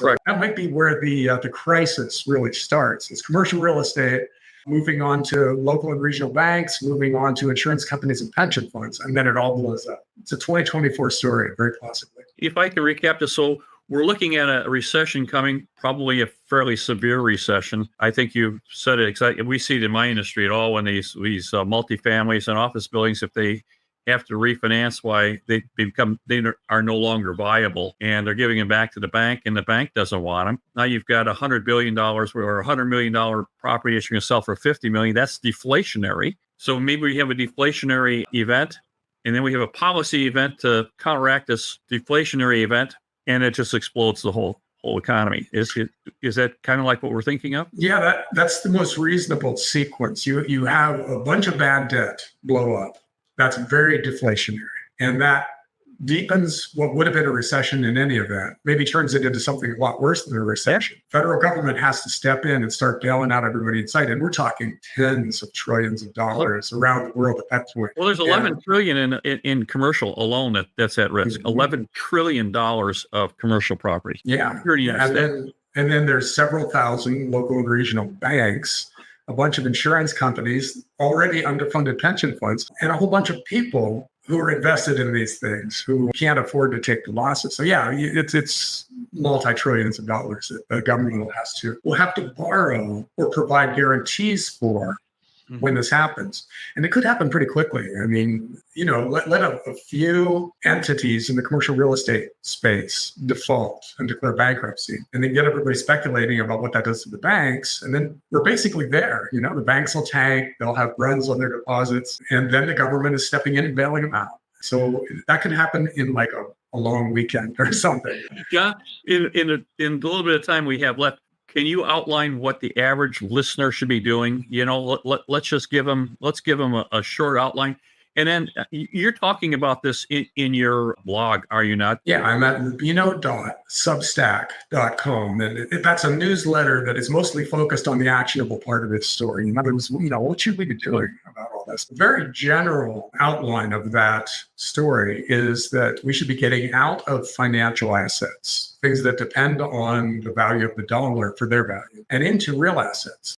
Right. That might be where the crisis really starts. It's commercial real estate, moving on to local and regional banks, moving on to insurance companies and pension funds, and then it all blows up. It's a 2024 story, very possibly. If I can recap this, so we're looking at a recession coming, probably a fairly severe recession. I think you said it exactly. We see it in my industry at all when these multifamilies and office buildings, if they have to refinance, why they are no longer viable, and they're giving them back to the bank, and the bank doesn't want them. Now you've got $100 billion or $100 million property that you're going to sell for $50 million. That's deflationary. So maybe we have a deflationary event, and then we have a policy event to counteract this deflationary event, and it just explodes the whole economy. Is that kind of like what we're thinking of? Yeah, that's the most reasonable sequence. You have a bunch of bad debt blow up. That's very deflationary. And that deepens what would have been a recession in any event, maybe turns it into something a lot worse than a recession. Federal government has to step in and start bailing out everybody in sight. And we're talking tens of trillions of dollars around the world at that point. Well, there's 11 trillion in commercial alone that's at risk. $11 trillion of commercial property. Yeah. And then there's several thousand local and regional banks, a bunch of insurance companies, already underfunded pension funds, and a whole bunch of people who are invested in these things who can't afford to take the losses. So yeah, it's multi-trillions of dollars that the government will have to borrow or provide guarantees for when this happens. And it could happen pretty quickly. I mean, let a few entities in the commercial real estate space default and declare bankruptcy, and then get everybody speculating about what that does to the banks. And then we're basically there. The banks will tank, they'll have runs on their deposits, and then the government is stepping in and bailing them out. So that could happen in like a long weekend or something. John, in the little bit of time we have left, can you outline what the average listener should be doing? Let's give them a short outline. And then you're talking about this in your blog, are you not? Yeah, I'm at rubino.substack.com. And that's a newsletter that is mostly focused on the actionable part of this story. In other words, what should we be doing about all this? The very general outline of that story is that we should be getting out of financial assets, things that depend on the value of the dollar for their value, and into real assets.